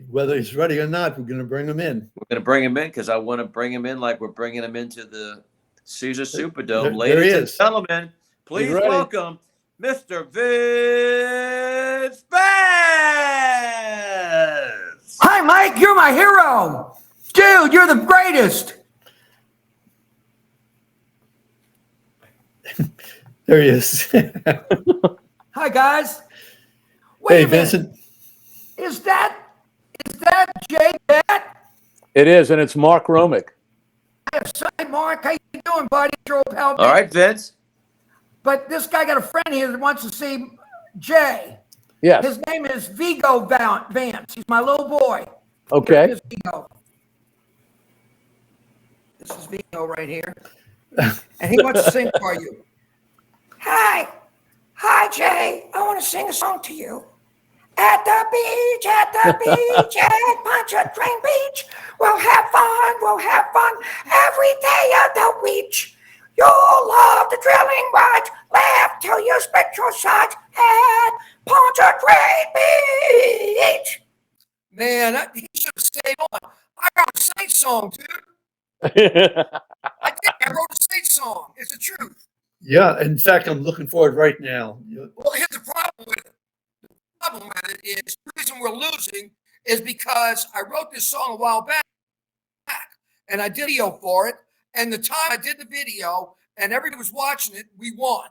Whether he's ready or not, we're going to bring him in. We're going to bring him in because I want to bring him in like we're bringing him into the Caesar Superdome. There Ladies and gentlemen, please welcome Mr. Vince Vance. Hi, Mike. You're my hero. Dude, you're the greatest. There he is. Hi, guys. Wait a minute. Vincent. Is that Jay Bat? It is, and it's Mark Romick. Hi, Mark. How you doing, buddy? Your old pal. All right, Vince. But this guy got a friend here that wants to see Jay. Yes. His name is Vigo Vance. He's my little boy. Okay. This is Vigo right here. And he wants to sing for you. Hi, Jay. I want to sing a song to you. At the beach, at Pontchartrain Beach. We'll have fun every day of the week. You'll love the drilling rides, laugh till you spit your sides at Pontchartrain Beach. Man, he should have stayed on. I wrote a Saint song, dude. I wrote a Saint song. It's the truth. Yeah, in fact, I'm looking forward right now. Well, here's the problem with it. The problem with it is the reason we're losing is because I wrote this song a while back, and I did a video for it, and the time I did the video and everybody was watching it, we won.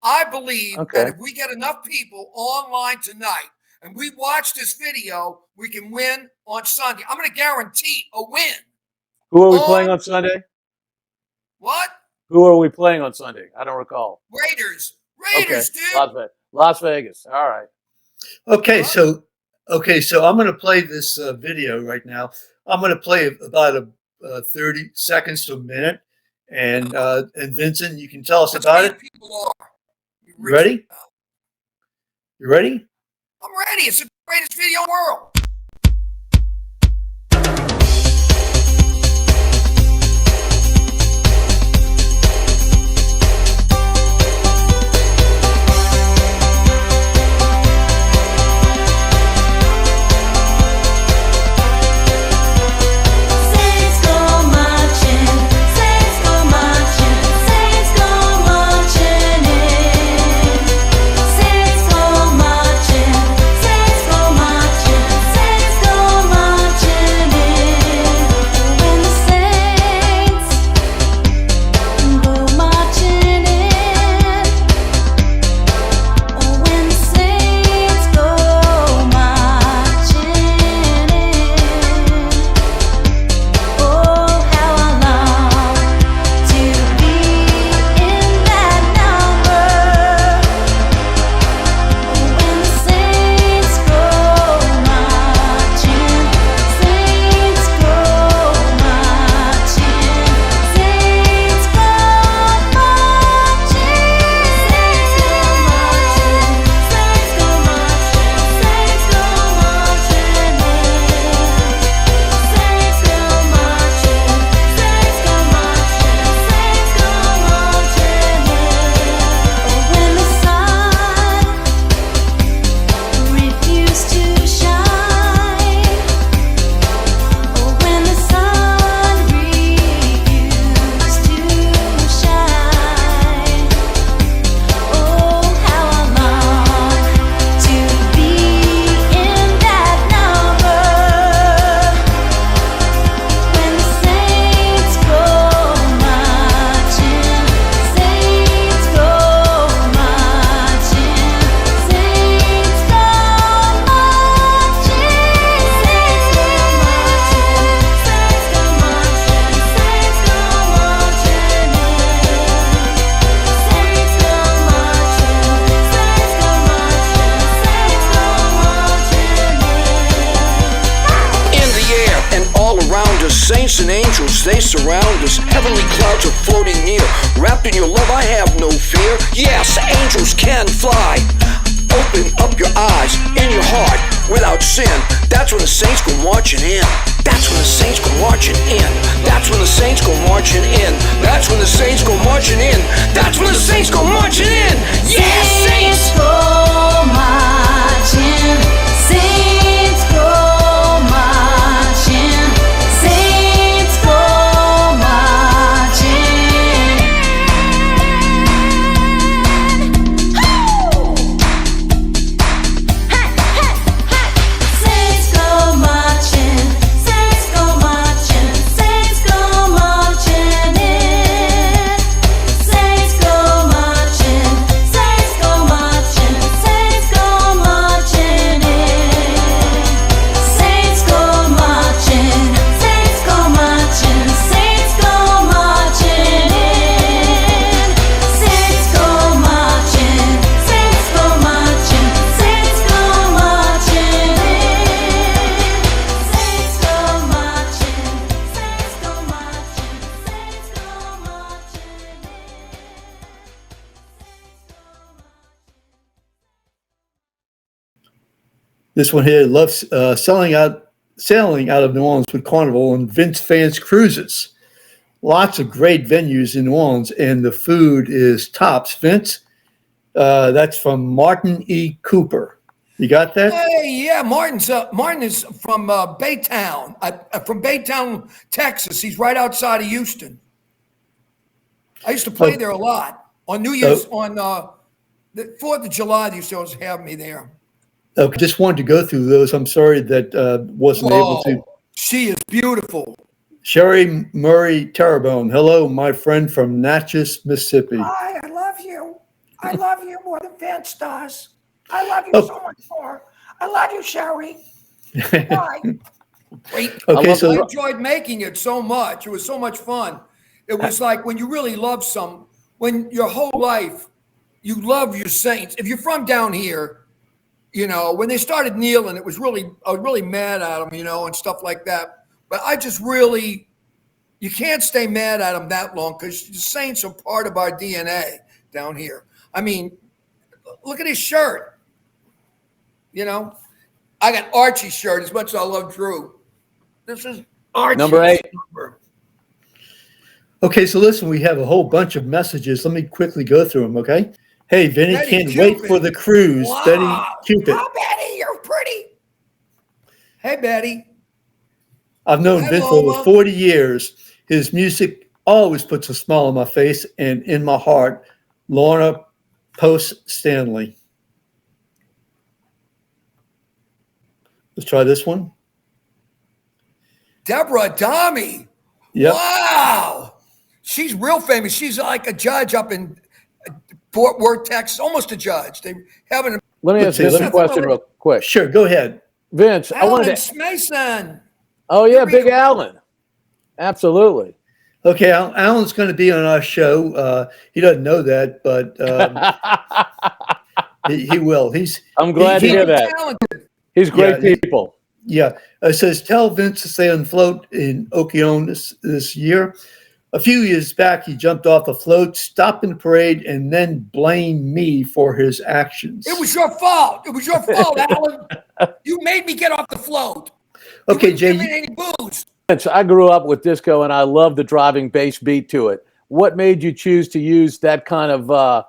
I believe that if we get enough people online tonight and we watch this video, we can win on Sunday. I'm going to guarantee a win. Who are we playing on Sunday? What? Who are we playing on Sunday? I don't recall. Raiders, okay. dude. Las Vegas. All right. Okay, so I'm going to play this video right now. I'm going to play about 30 seconds to a minute, and Vincent, you can tell us about it. People are. You ready? You ready? I'm ready. It's the greatest video in the world. Saints and angels, they surround us. Heavenly clouds are floating near. Wrapped in your love, I have no fear. Yes, angels can fly. Open up your eyes and your heart without sin. That's when the saints go marching in. That's when the saints go marching in. That's when the saints go marching in. That's when the saints go marching in. That's when the saints go marching in. Yes, saints go marching. Saints go This one here loves sailing out of New Orleans with Carnival and Vince Vance cruises. Lots of great venues in New Orleans, and the food is tops. Vince, that's from Martin E. Cooper. You got that? Hey, yeah, Martin is from Baytown, from Baytown, Texas. He's right outside of Houston. I used to play there a lot on New Year's, on the 4th of July. They used to always have me there. Okay, just wanted to go through those. I'm sorry that wasn't able to. She is beautiful. Sherry Murray Terrebonne. Hello, my friend from Natchez, Mississippi. Hi, I love you. I love you more than Vince does. I love you so much more. I love you, Sherry. Bye. Wait, Okay, I enjoyed making it so much. It was so much fun. It was like when you really love when your whole life you love your Saints. If you're from down here, you know, when they started kneeling, I was really mad at them, you know, and stuff like that. But I just really, you can't stay mad at them that long because the Saints are part of our DNA down here. I mean, look at his shirt. You know, I got Archie's shirt as much as I love Drew. This is Archie's Number 8. Okay, so listen, we have a whole bunch of messages. Let me quickly go through them, okay? Hey, Vinny, Betty can't Cupid. wait for the cruise. Wow. Betty Cupid. Oh, Betty, you're pretty. Hey, Betty. I've known Hi, Vince for Lola. over 40 years. His music always puts a smile on my face and in my heart. Lorna Post Stanley. Let's try this one. Deborah Adami. Yep. Wow. She's real famous. She's like a judge up in Fort Worth, Texas, almost a judge. They haven't. Let me ask Vince a question real quick. Sure, go ahead. Vince, I wanted Alan to. Mason. Oh yeah, Big Alan. Absolutely. Okay, Alan's going to be on our show. He doesn't know that, but he will. I'm glad to hear that. Talented. He's great people. Yeah. It says, tell Vince to stay on float in Okeone this year. A few years back, he jumped off a float, stopped in the parade, and then blamed me for his actions. It was your fault. It was your fault, Alan. You made me get off the float. Okay, You Jay. didn't give me any booze. Vince, I grew up with disco, and I love the driving bass beat to it. What made you choose to use that kind of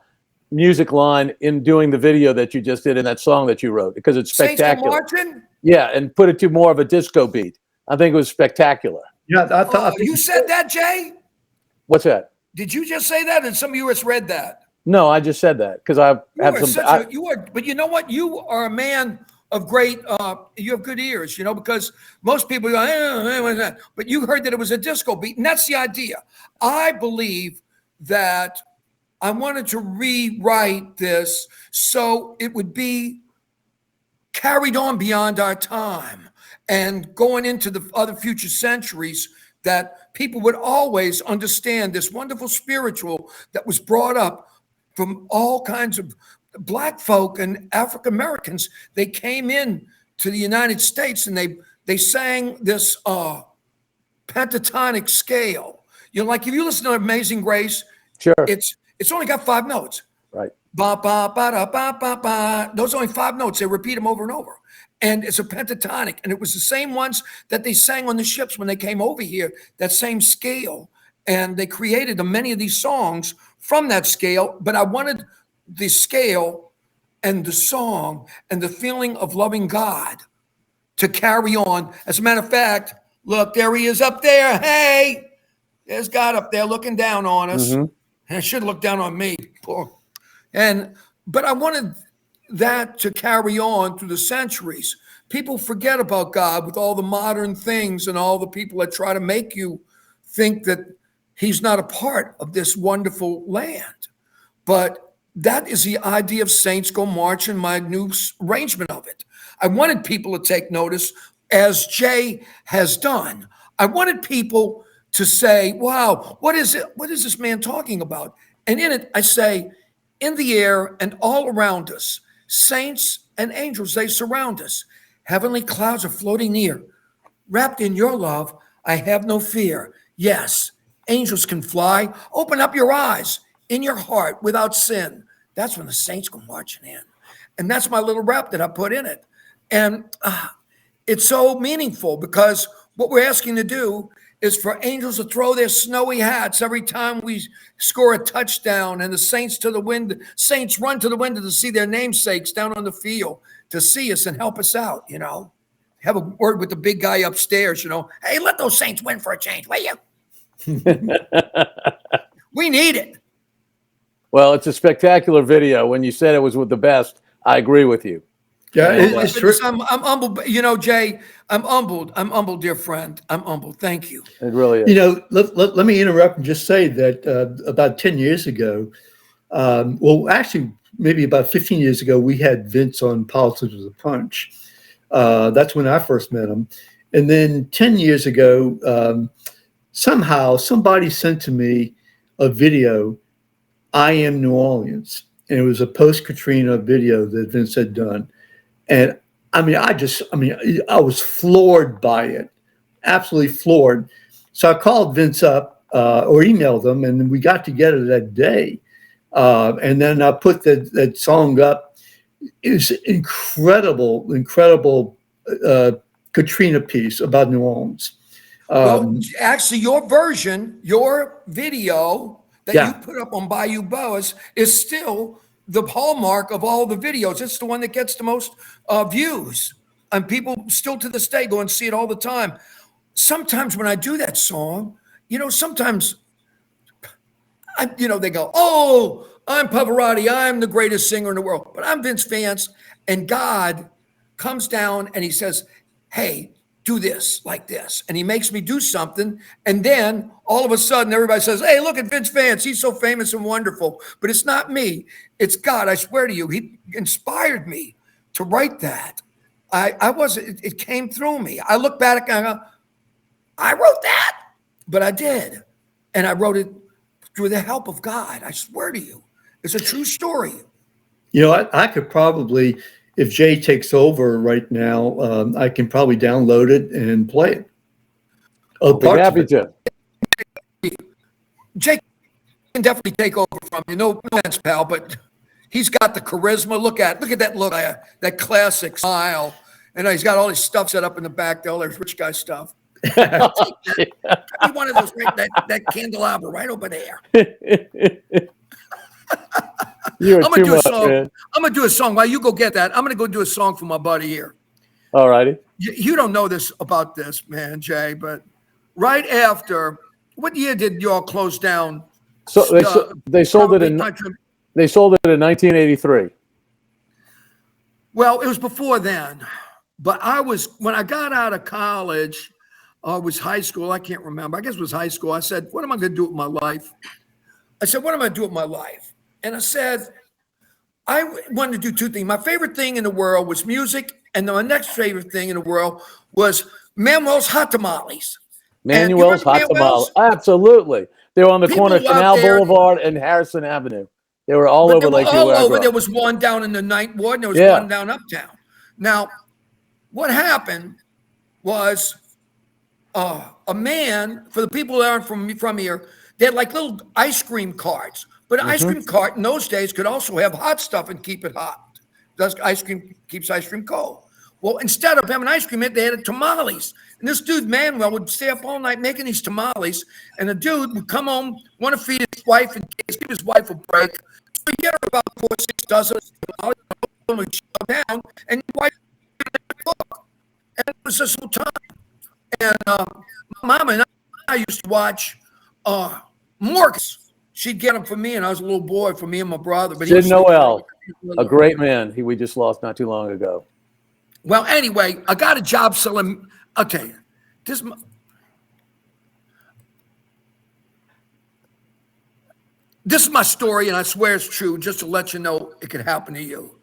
music line in doing the video that you just did in that song that you wrote? Because it's spectacular. Saints Go Marching? Yeah, and put it to more of a disco beat. I think it was spectacular. Yeah, I thought You said that, Jay? What's that? Did you just say that? And some of you just read that. No, I just said that because I have some. But you know what? You are a man of great. You have good ears, you know, because most people go, but you heard that it was a disco beat, and that's the idea. I believe that I wanted to rewrite this so it would be carried on beyond our time and going into the other future centuries, that people would always understand this wonderful spiritual that was brought up from all kinds of Black folk and African Americans. They came in to the United States and they sang this pentatonic scale. You know, like if you listen to Amazing Grace, Sure. it's only got 5 notes. Right. Ba ba ba da ba ba ba. Those are only 5 notes. They repeat them over and over. And it's a pentatonic. And it was the same ones that they sang on the ships when they came over here, that same scale. And they created many of these songs from that scale. But I wanted the scale and the song and the feeling of loving God to carry on. As a matter of fact, look, there he is up there. Hey, there's God up there looking down on us. Mm-hmm. And it should look down on me. Poor. But I wanted that to carry on through the centuries. People forget about God with all the modern things and all the people that try to make you think that he's not a part of this wonderful land. But that is the idea of Saints Go Marching, my new arrangement of it. I wanted people to take notice, as Jay has done. I wanted people to say, wow, what is it? What is this man talking about? And in it, I say, in the air and all around us, saints and angels, they surround us. Heavenly clouds are floating near. Wrapped in your love, I have no fear. Yes, angels can fly. Open up your eyes in your heart without sin. That's when the saints go marching in. And that's my little rap that I put in it. And it's so meaningful because what we're asking to do is for angels to throw their snowy hats every time we score a touchdown, and the saints run to the window to see their namesakes down on the field to see us and help us out, you know. Have a word with the big guy upstairs, you know. Hey, let those saints win for a change, will you? We need it. Well, it's a spectacular video. When you said it was with the best, I agree with you. Yeah, it's true. I'm humbled, you know, Jay. I'm humbled. I'm humbled, dear friend. I'm humbled. Thank you. It really is. You know, let me interrupt and just say that about 10 years ago, well, actually, maybe about 15 years ago, we had Vince on Politics with a Punch. That's when I first met him. And then 10 years ago, somehow somebody sent to me a video, I Am New Orleans. And it was a post-Katrina video that Vince had done. And I mean, I was floored by it, absolutely floored. So I called Vince up or emailed him, and we got together that day. And then I put that song up. It was incredible Katrina piece about New Orleans. Well, actually, your version, your video that you put up on Bayou Boas is still the hallmark of all the videos. It's the one that gets the most views, and people still to this day go and see it all the time. Sometimes when I do that song, you know, sometimes they go, "Oh, I'm Pavarotti. I'm the greatest singer in the world," but I'm Vince Vance, and God comes down and he says, "Hey, do this like this," and he makes me do something, and then all of a sudden everybody says, "Hey, look at Vince Vance, he's so famous and wonderful." But it's not me, it's God. I swear to you, he inspired me to write that. It came through me. I look back and I go, I wrote that, but I did, and I wrote it through the help of God. I swear to you, it's a true story. You know, I could probably, if Jay takes over right now, I can probably download it and play it. I'll be happy to. Jake can definitely take over from you. No offense, pal, but he's got the charisma. Look at that look, that classic smile, and he's got all his stuff set up in the back there, all that rich guy stuff. One of those, that candelabra right over there. You're I'm gonna too do a much, song. man. I'm gonna do a song. While you go get that, I'm gonna go do a song for my buddy here. All righty. You don't know this about this, man, Jay, but right after, what year did y'all close down? So they sold it in 1983. Well, it was before then, but when I got out of college, it was high school. I can't remember. I guess it was high school. I said, "What am I going to do with my life?" And I said, I wanted to do two things. My favorite thing in the world was music, and my next favorite thing in the world was Manuel's Hot Tamales. Manuel's Hot Tamales. Absolutely. They were on the corner of Canal Boulevard and Harrison Avenue. They were all over Lakeview. All over. There was one down in the Ninth Ward, and there was one down uptown. Now, what happened was a man, for the people that aren't from here, they had like little ice cream carts. But an ice cream cart in those days could also have hot stuff and keep it hot. Ice cream keeps ice cream cold. Well, instead of having ice cream, they had tamales. And this dude, Manuel, would stay up all night making these tamales. And the dude would come home, want to feed his wife and kids, give his wife a break. So he'd get her about 4 or 6 dozen tamales, and he'd shut down, and his wife would cook. And it was this whole time. And my mom and I used to watch Morgus. She'd get them for me, and I was a little boy, for me and my brother. But Sid Noel, a great man. We just lost not too long ago. Well, anyway, I got a job selling. Okay, this is my story, and I swear it's true, just to let you know it could happen to you.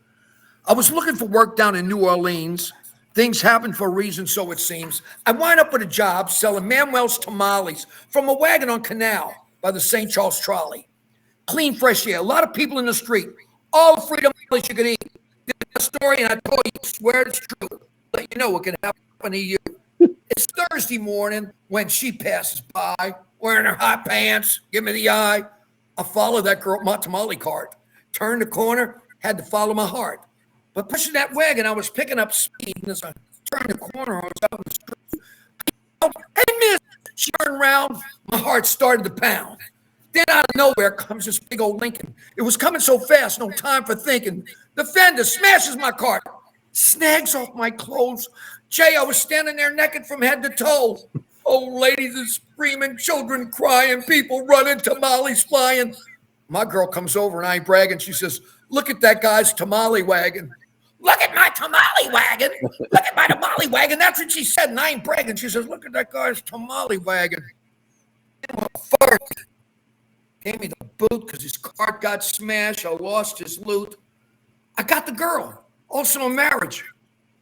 I was looking for work down in New Orleans. Things happen for a reason, so it seems. I wind up with a job selling Manuel's tamales from a wagon on Canal by the St. Charles trolley. Clean, fresh air. A lot of people in the street. All the freedom you could eat. This is a story, and I told you, swear it's true. Let you know what can happen to you. It's Thursday morning when she passes by, wearing her hot pants, give me the eye. I follow that girl, my tamale cart. Turned the corner, had to follow my heart. But pushing that wagon, I was picking up speed. And as I turned the corner, I was out in the street. Hey, miss! She turned around. My heart started to pound. Then out of nowhere comes this big old Lincoln. It was coming so fast, no time for thinking. The fender smashes my car, snags off my clothes. Jay, I was standing there naked from head to toe. Old ladies are screaming, children crying, people running, tamales flying. My girl comes over and I ain't bragging. She says, look at that guy's tamale wagon. Look at my tamale wagon. Look at my tamale wagon. That's what she said, and I ain't bragging. She says, look at that guy's tamale wagon. Fart. Gave me the boot because his cart got smashed. I lost his loot. I got the girl. Also a marriage.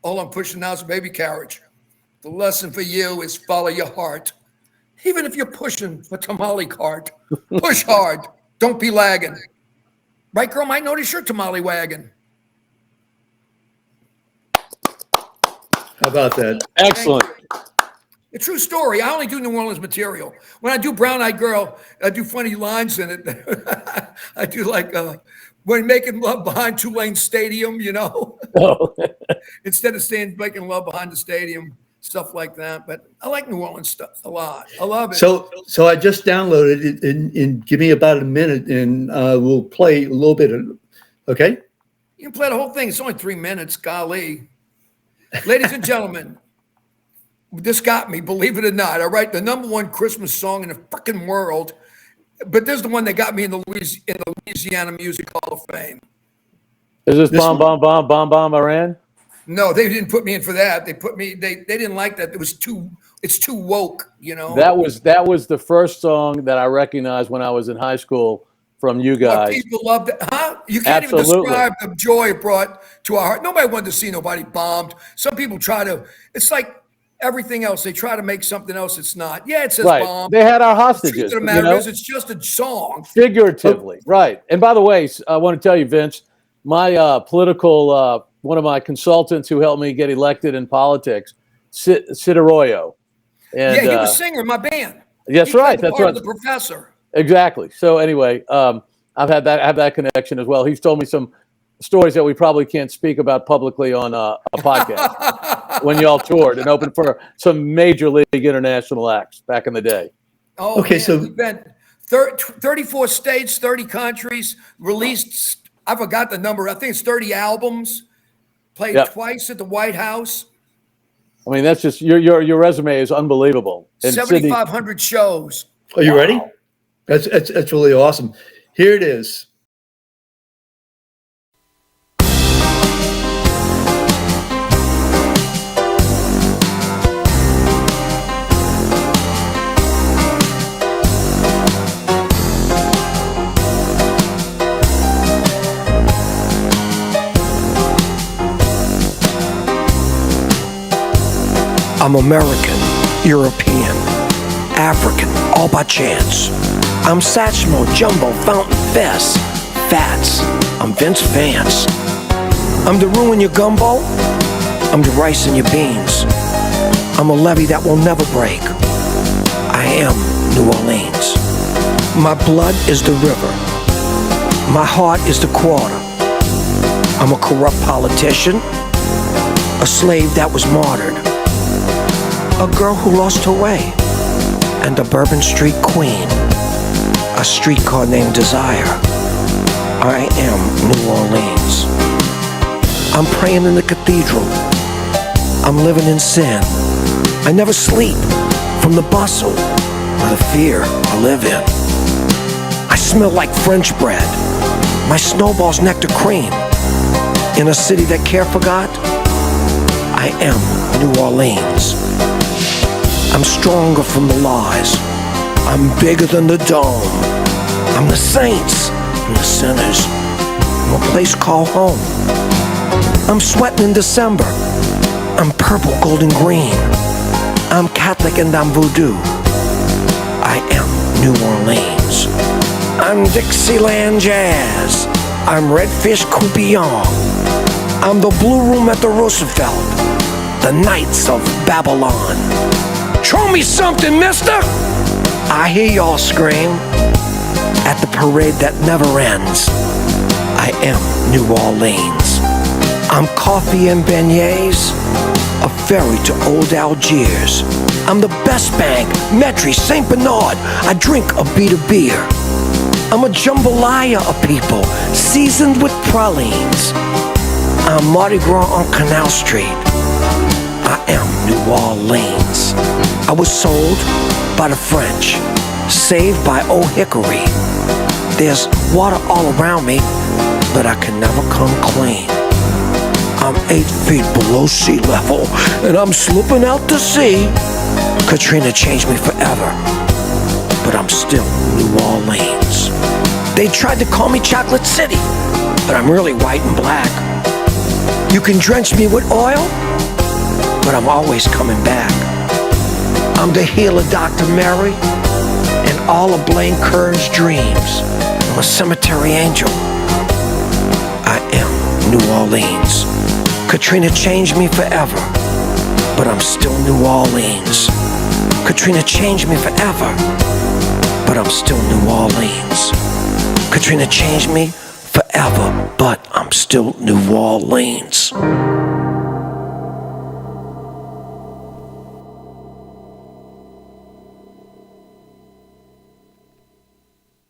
All I'm pushing now is a baby carriage. The lesson for you is follow your heart. Even if you're pushing a tamale cart, push hard. Don't be lagging. Right, girl? Might notice your tamale wagon. How about that? Excellent. A true story. I only do New Orleans material. When I do Brown Eyed Girl, I do funny lines in it. I do like when making love behind Tulane Stadium, you know, Oh. instead of saying making love behind the stadium, stuff like that. But I like New Orleans stuff a lot. I love it. So I just downloaded it and give me about a minute and we'll play a little bit of it. Okay? You can play the whole thing. It's only 3 minutes. Golly. Ladies and gentlemen, this got me, believe it or not. I write the #1 Christmas song in the freaking world, but this is the one that got me in the Louisiana Music Hall of Fame. Is this Bomb, Bomb, Bomb, Bomb, Bomb, Iran? No, they didn't put me in for that. They didn't like that. It's too woke, you know. That was the first song that I recognized when I was in high school from you What guys. people loved it, huh? You can't even Absolutely. describe the joy it brought to our heart. Nobody wanted to see nobody bombed. Some people try to, it's like everything else. They try to make something else it's not. Yeah, it says Right. bomb. They had our The hostages. truth of the you matter know? is it's just a song. Figuratively, right. And by the way, I want to tell you, Vince, my political, one of my consultants who helped me get elected in politics, Sid Arroyo. And, Yeah, he was a singer in my band. That's He played right. the That's part right. of the professor. Exactly. So anyway, I have that connection as well. He's told me some stories that we probably can't speak about publicly on a podcast when y'all toured and opened for some major league international acts back in the day. Oh, Okay, man, so- we've been 34 states, 30 countries, released, I forgot the number. I think it's 30 albums, played Yep. twice at the White House, I mean, that's just your resume is unbelievable. And Sydney, 7,500 shows. Are you ready? Wow. That's really awesome. Here it is. I'm American, European, African, all by chance. I'm Satchmo, Jumbo, Fountain, Fess, Fats. I'm Vince Vance. I'm the roux in your gumbo. I'm the rice in your beans. I'm a levee that will never break. I am New Orleans. My blood is the river. My heart is the quarter. I'm a corrupt politician, a slave that was martyred, a girl who lost her way, and a Bourbon Street queen, a streetcar named Desire. I am New Orleans. I'm praying in the cathedral. I'm living in sin. I never sleep from the bustle or the fear I live in. I smell like French bread. My snowball's nectar cream. In a city that care forgot, I am New Orleans. I'm stronger from the lies. I'm bigger than the dome. I'm the saints and the sinners. I'm a place called home. I'm sweating in December. I'm purple, gold, and green. I'm Catholic and I'm voodoo. I am New Orleans. I'm Dixieland Jazz. I'm Redfish Coupillon. I'm the Blue Room at the Roosevelt. The Knights of Babylon. Show me something, mister! I hear y'all scream at the parade that never ends. I am New Orleans. I'm coffee and beignets, a ferry to old Algiers. I'm the best bank, Metri, St. Bernard. I drink a beat of beer. I'm a jambalaya of people, seasoned with pralines. I'm Mardi Gras on Canal Street. I am New Orleans. I was sold by the French, saved by Old Hickory. There's water all around me, but I can never come clean. I'm 8 feet below sea level, and I'm slipping out to sea. Katrina changed me forever, but I'm still New Orleans. They tried to call me Chocolate City, but I'm really white and black. You can drench me with oil, but I'm always coming back. I'm the healer, Dr. Mary, and all of Blaine Kern's dreams. I'm a cemetery angel. I am New Orleans. Katrina changed me forever, but I'm still New Orleans. Katrina changed me forever, but I'm still New Orleans. Katrina changed me forever, but I'm still New Orleans.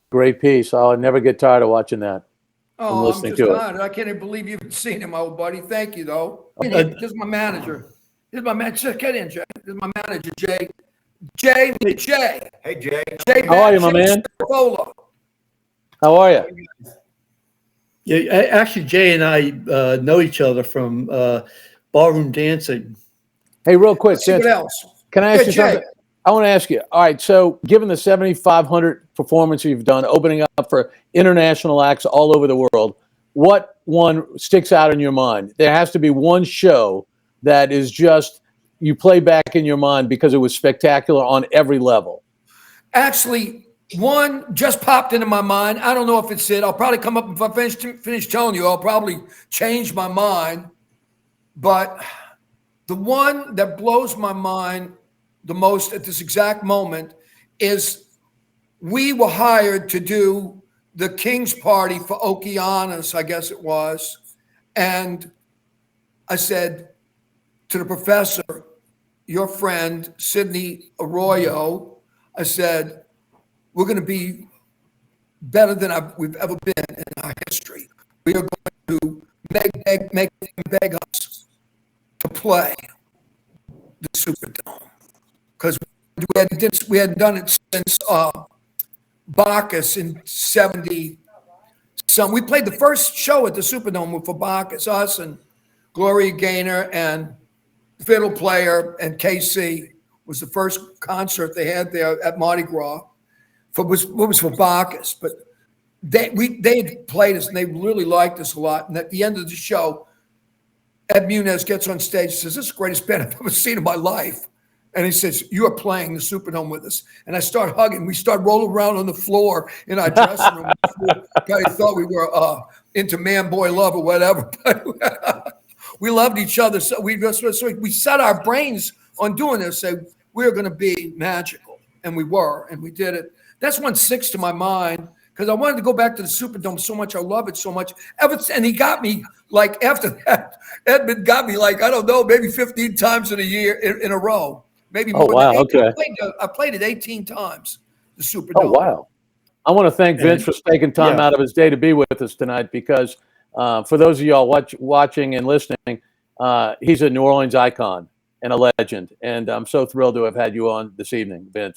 Great piece. I'll never get tired of watching that. Oh, I'm listening just to it. honored. I can't even believe you've seen him, my old buddy. Thank you, though. Okay. This is my manager. This is my manager. Get in, Jay. This is my manager, Jay. Jay. Hey, Jay. Jay. How are you, my man? Polo. How are you? Yeah, actually, Jay and I know each other from ballroom dancing. Hey, real quick, See what Vince, else? can I ask Hey, you Jay. something? I want to ask you. All right, so given the 7,500 performances you've done, opening up for international acts all over the world, what one sticks out in your mind? There has to be one show that is just you play back in your mind because it was spectacular on every level. Actually, one just popped into my mind. I don't know if it's it. I'll probably come up if I finish telling you. I'll probably change my mind. But the one that blows my mind the most at this exact moment is we were hired to do the King's Party for Okeanos, I guess it was. And I said to the professor, your friend, Sidney Arroyo, I said, we're going to be better than we've ever been in our history. We are going to make them beg us to play the Superdome. Because we hadn't done it since Bacchus in 70. We played the first show at the Superdome for Bacchus, us and Gloria Gaynor and the fiddle player and KC was the first concert they had there at Mardi Gras. Was for Bacchus, but they had played us and they really liked us a lot. And at the end of the show, Ed Munez gets on stage and says, "This is the greatest band I've ever seen in my life." And he says, "You are playing the Superdome with us." And I start hugging. We start rolling around on the floor in our dressing room. Probably thought we were into man-boy love or whatever. But we loved each other. So we set our brains on doing this. Say we were going to be magical. And we were. And we did it. That's one sticks to my mind because I wanted to go back to the Superdome so much. I love it so much. And he got me, like, after that, Edmund got me, like, I don't know, maybe 15 times in a year in a row. Maybe more. Oh, wow. Okay. I played it 18 times, the Superdome. Oh, wow. I want to thank Vince for taking time yeah. out of his day to be with us tonight because for those of y'all watching and listening, he's a New Orleans icon and a legend. And I'm so thrilled to have had you on this evening, Vince.